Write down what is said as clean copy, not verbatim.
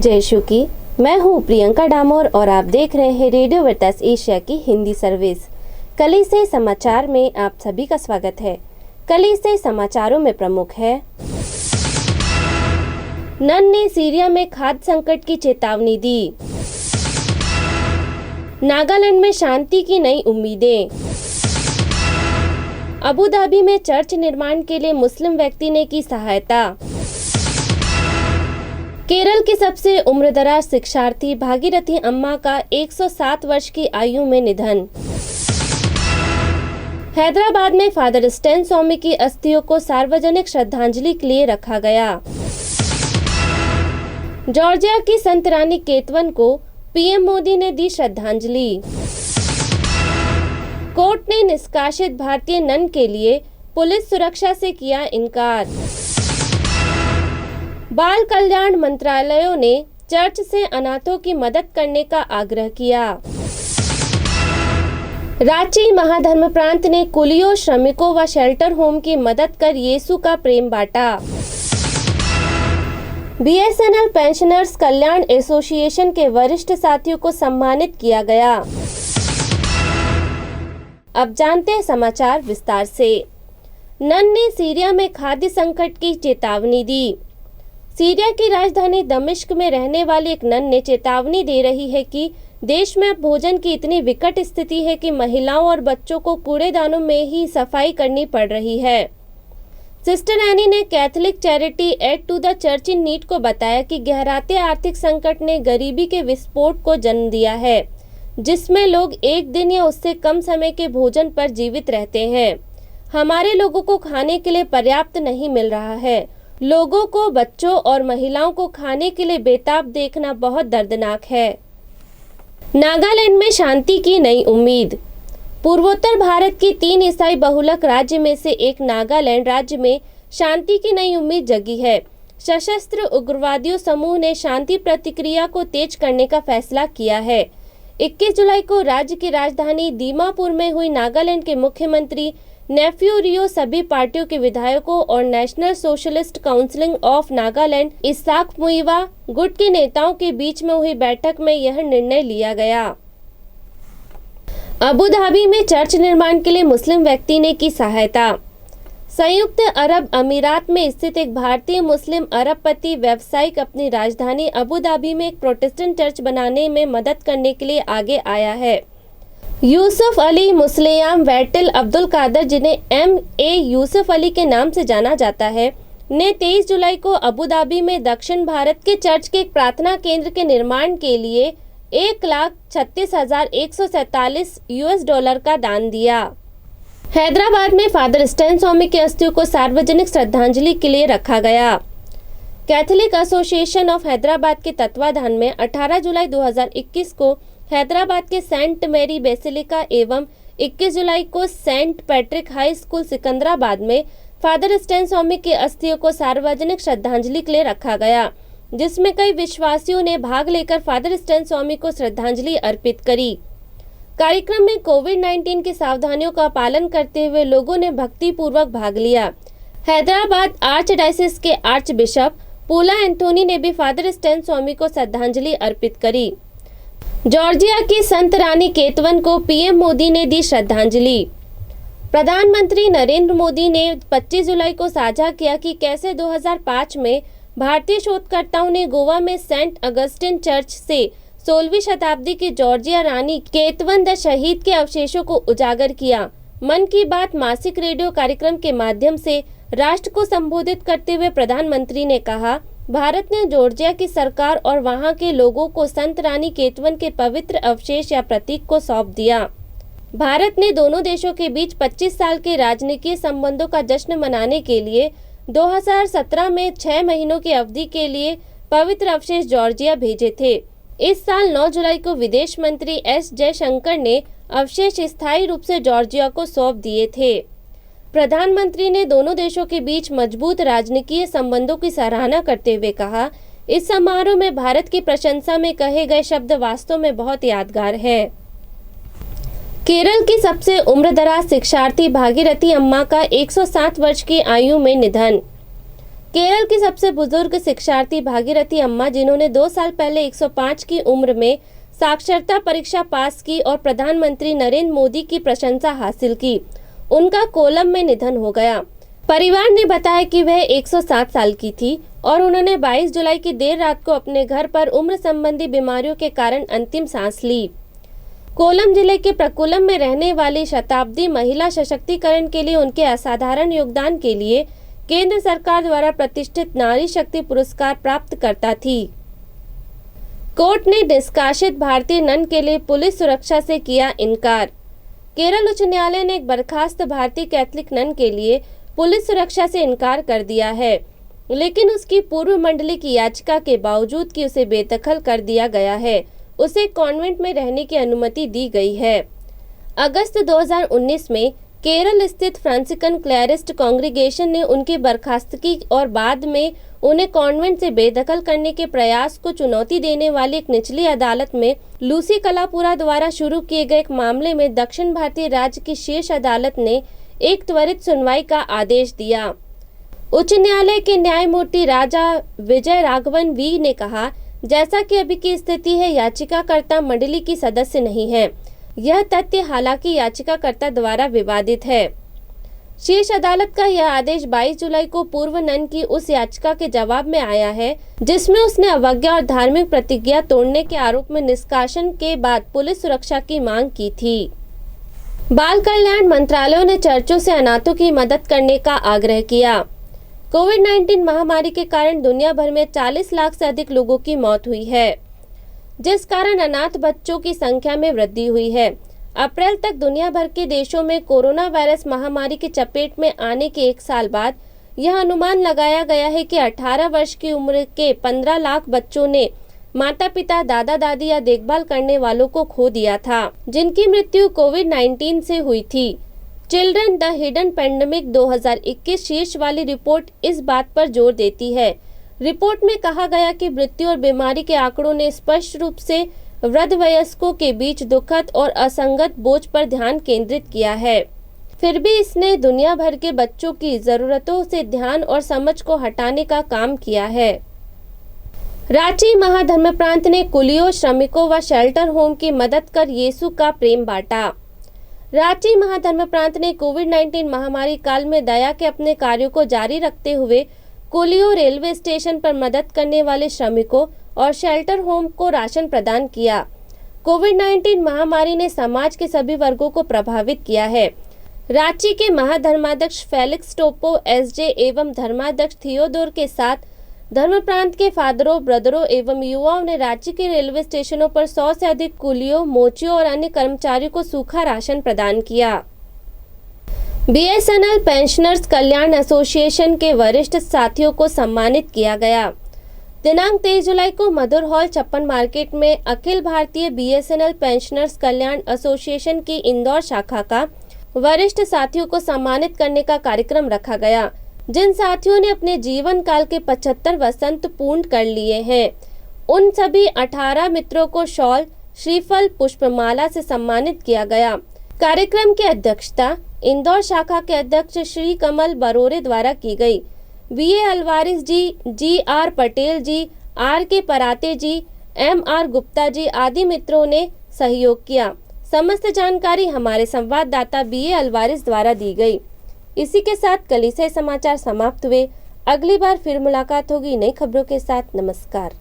जय शू की। मैं हूँ प्रियंका डामोर और आप देख रहे हैं रेडियो वर्तास एशिया की हिंदी सर्विस। कली से समाचार में आप सभी का स्वागत है। कली से समाचारों में प्रमुख है, नन ने सीरिया में खाद्य संकट की चेतावनी दी। नागालैंड में शांति की नई उम्मीदें। अबू धाबी में चर्च निर्माण के लिए मुस्लिम व्यक्ति ने की सहायता। केरल की सबसे उम्रदराज शिक्षार्थी भागीरथी अम्मा का 107 वर्ष की आयु में निधन। हैदराबाद में फादर स्टैन स्वामी की अस्थियों को सार्वजनिक श्रद्धांजलि के लिए रखा गया। जॉर्जिया की संत रानी केतवन को पीएम मोदी ने दी श्रद्धांजलि। कोर्ट ने निष्कासित भारतीय नन के लिए पुलिस सुरक्षा से किया इनकार। बाल कल्याण मंत्रालयों ने चर्च से अनाथों की मदद करने का आग्रह किया। रांची महाधर्म प्रांत ने कुलियों, श्रमिकों व शेल्टर होम की मदद कर यीशु का प्रेम बांटा। बीएसएनएल पेंशनर्स कल्याण एसोसिएशन के वरिष्ठ साथियों को सम्मानित किया गया। अब जानते हैं समाचार विस्तार से। नन ने सीरिया में खाद्य संकट की चेतावनी दी। सीरिया की राजधानी दमिश्क में रहने वाली एक नन ने चेतावनी दे रही है कि देश में अब भोजन की इतनी विकट स्थिति है कि महिलाओं और बच्चों को कूड़ेदानों में ही सफाई करनी पड़ रही है। सिस्टर एनी ने Catholic charity Aid to the Church in Need को बताया कि गहराते आर्थिक संकट ने गरीबी के विस्फोट को जन्म दिया है, जिसमें लोग एक दिन या उससे कम समय के भोजन पर जीवित रहते हैं। हमारे लोगों को खाने के लिए पर्याप्त नहीं मिल रहा है। लोगों को, बच्चों और महिलाओं को खाने के लिए बेताब देखना बहुत दर्दनाक है। नागालैंड में शांति की नई उम्मीद। पूर्वोत्तर भारत की 3 ईसाई बहुलक राज्य में से एक नागालैंड राज्य में शांति की नई उम्मीद जगी है। सशस्त्र उग्रवादियों समूह ने शांति प्रतिक्रिया को तेज करने का फैसला किया है। 21 जुलाई को राज्य की राजधानी दीमापुर में हुई नागालैंड के मुख्यमंत्री नेफ्यू रियो, सभी पार्टियों के विधायकों और National Socialist Council of Nagaland Isak Muivah गुट के नेताओं के बीच में हुई बैठक में यह निर्णय लिया गया। अबू धाबी में चर्च निर्माण के लिए मुस्लिम व्यक्ति ने की सहायता। संयुक्त अरब अमीरात में स्थित एक भारतीय मुस्लिम अरबपति व्यावसायिक अपनी राजधानी अबू धाबी में एक प्रोटेस्टेंट चर्च बनाने में मदद करने के लिए आगे आया है। यूसुफ अली मुस्लियाम वैटिल अब्दुल कादर, जिन्हें M.A. यूसुफ अली के नाम से जाना जाता है, ने 23 जुलाई को अबू धाबी में दक्षिण भारत के चर्च के एक प्रार्थना केंद्र के निर्माण के लिए $1,36,147 का दान दिया। हैदराबाद में फादर स्टैन स्वामी की अस्थियों को सार्वजनिक श्रद्धांजलि के लिए रखा गया। कैथोलिक एसोसिएशन ऑफ हैदराबाद के तत्वाधान में 18 जुलाई 2021 को हैदराबाद के सेंट मैरी बेसिलिका एवं 21 जुलाई को Saint Patrick High School Secunderabad में फादर स्टैन स्वामी की अस्थियों को सार्वजनिक श्रद्धांजलि के लिए रखा गया, जिसमें कई विश्वासियों ने भाग लेकर फादर स्टैन स्वामी को श्रद्धांजलि अर्पित करी। कार्यक्रम में कोविड-19 की सावधानियों का पालन करते हुए लोगों ने भक्तिपूर्वक भाग लिया। हैदराबाद आर्चडायसिस के आर्च बिशप पोला एंथोनी ने भी फादर स्टैन स्वामी को श्रद्धांजलि अर्पित करी। जॉर्जिया की संत रानी केतवन को पीएम मोदी ने दी श्रद्धांजलि। प्रधानमंत्री नरेंद्र मोदी ने 25 जुलाई को साझा किया कि कैसे 2005 में भारतीय शोधकर्ताओं ने गोवा में सेंट अगस्टिन चर्च से 16वीं शताब्दी की जॉर्जिया रानी केतवन द शहीद के अवशेषों को उजागर किया। मन की बात मासिक रेडियो कार्यक्रम के माध्यम से राष्ट्र को संबोधित करते हुए प्रधानमंत्री ने कहा, भारत ने जॉर्जिया की सरकार और वहां के लोगों को संत रानी केतवन के पवित्र अवशेष या प्रतीक को सौंप दिया। भारत ने दोनों देशों के बीच 25 साल के राजनीतिक संबंधों का जश्न मनाने के लिए 2017 में 6 महीनों की अवधि के लिए पवित्र अवशेष जॉर्जिया भेजे थे। इस साल 9 जुलाई को विदेश मंत्री एस जयशंकर ने अवशेष स्थायी रूप से जॉर्जिया को सौंप दिए थे। प्रधानमंत्री ने दोनों देशों के बीच मजबूत राजनीतिक संबंधों की सराहना करते हुए कहा, इस समारोह में भारत की प्रशंसा में कहे गए शब्द वास्तव में बहुत यादगार है। केरल की सबसे उम्रदराज शिक्षार्थी भागीरथी अम्मा का 107 वर्ष की आयु में निधन। केरल की सबसे बुजुर्ग शिक्षार्थी भागीरथी अम्मा, जिन्होंने 2 साल पहले 105 की उम्र में साक्षरता परीक्षा पास की और प्रधानमंत्री नरेंद्र मोदी की प्रशंसा हासिल की, उनका कोलम में निधन हो गया। परिवार ने बताया कि वह 107 साल की थी और उन्होंने 22 जुलाई की देर रात को अपने घर पर उम्र संबंधी बीमारियों के कारण अंतिम सांस ली। कोल्लम जिले के प्रकुलम में रहने वाली शताब्दी महिला सशक्तिकरण के लिए उनके असाधारण योगदान के लिए केंद्र सरकार द्वारा प्रतिष्ठित नारी शक्ति पुरस्कार प्राप्त करता थी। कोर्ट ने निष्कासित भारतीय नन के लिए पुलिस सुरक्षा से किया इनकार। केरल उच्च न्यायालय ने एक बर्खास्त भारतीय कैथोलिक नन के लिए पुलिस सुरक्षा से इनकार कर दिया है, लेकिन उसकी पूर्व मंडली की याचिका के बावजूद कि उसे बेदखल कर दिया गया है, उसे कॉन्वेंट में रहने की अनुमति दी गई है। अगस्त 2019 में केरल स्थित फ्रांसिकन क्लैरिस्ट कांग्रीगेशन ने उनकी बर्खास्तगी और बाद में उन्हें कॉन्वेंट से बेदखल करने के प्रयास को चुनौती देने वाली एक निचली अदालत में लूसी कलापुरा द्वारा शुरू किए गए एक मामले में दक्षिण भारतीय राज्य की शीर्ष अदालत ने एक त्वरित सुनवाई का आदेश दिया। उच्च न्यायालय के न्यायमूर्ति राजा विजय राघवन वी ने कहा, जैसा कि अभी की स्थिति है, याचिकाकर्ता मंडली की सदस्य नहीं है। यह तथ्य हालांकि याचिकाकर्ता द्वारा विवादित है। शीर्ष अदालत का यह आदेश 22 जुलाई को पूर्व नन की उस याचिका के जवाब में आया है जिसमें उसने अवज्ञा और धार्मिक प्रतिज्ञा तोड़ने के आरोप में निष्कासन के बाद पुलिस सुरक्षा की मांग की थी। बाल कल्याण मंत्रालय ने चर्चों से अनाथों की मदद करने का आग्रह किया। कोविड-19 महामारी के कारण दुनिया भर में 40 लाख से अधिक लोगों की मौत हुई है, जिस कारण अनाथ बच्चों की संख्या में वृद्धि हुई है। अप्रैल तक दुनिया भर के देशों में कोरोना वायरस महामारी की चपेट में आने के 1 साल बाद यह अनुमान लगाया गया है कि 18 वर्ष की उम्र के 15 लाख बच्चों ने माता पिता, दादा दादी या देखभाल करने वालों को खो दिया था, जिनकी मृत्यु कोविड-19 से हुई थी। चिल्ड्रन द हिडन पेंडेमिक 2021 शीर्ष वाली रिपोर्ट इस बात पर जोर देती है। रिपोर्ट में कहा गया कि मृत्यु और बीमारी के आंकड़ों ने स्पष्ट रूप से वृद्ध वयस्कों के बीच दुखद और असंगत बोझ पर ध्यान केंद्रित किया है। फिर भी इसने दुनिया भर के बच्चों की जरूरतों से ध्यान और समझ को हटाने का काम किया है। रांची महाधर्म प्रांत ने कुलियों, श्रमिकों व शेल्टर होम की मदद कर यीशु का प्रेम बांटा। रांची महाधर्म प्रांत ने कोविड-19 महामारी काल में दया के अपने कार्यों को जारी रखते हुए कुलियों, रेलवे स्टेशन पर मदद करने वाले श्रमिकों और शेल्टर होम को राशन प्रदान किया। कोविड-19 महामारी ने समाज के सभी वर्गों को प्रभावित किया है। रांची के महाधर्माध्यक्ष फेलिक्स टोपो एसजे एवं धर्माध्यक्ष थियोडोर के साथ धर्म प्रांत के फादरों, ब्रदरों एवं युवाओं ने रांची के रेलवे स्टेशनों पर 100 से अधिक कुलियों, मोचियों और अन्य कर्मचारियों को सूखा राशन प्रदान किया। बीएसएनएल पेंशनर्स कल्याण एसोसिएशन के वरिष्ठ साथियों को सम्मानित किया गया। दिनांक 23 जुलाई को मधुर हॉल, छप्पन मार्केट में अखिल भारतीय बीएसएनएल पेंशनर्स कल्याण एसोसिएशन की इंदौर शाखा का वरिष्ठ साथियों को सम्मानित करने का कार्यक्रम रखा गया, जिन साथियों ने अपने जीवन काल के 75 वसंत पूर्ण कर लिए हैं। उन सभी 18 मित्रों को शॉल, श्रीफल, पुष्पमाला से सम्मानित किया गया। कार्यक्रम की अध्यक्षता इंदौर शाखा के अध्यक्ष श्री कमल बरोरे द्वारा की गई। बीए अलवारिस जी, जी.आर. पटेल जी, आर.के. पराते जी, एम.आर. गुप्ता जी आदि मित्रों ने सहयोग किया। समस्त जानकारी हमारे संवाददाता बीए अलवारिस द्वारा दी गई। इसी के साथ कलीसिया समाचार समाप्त हुए। अगली बार फिर मुलाकात होगी नई खबरों के साथ। नमस्कार।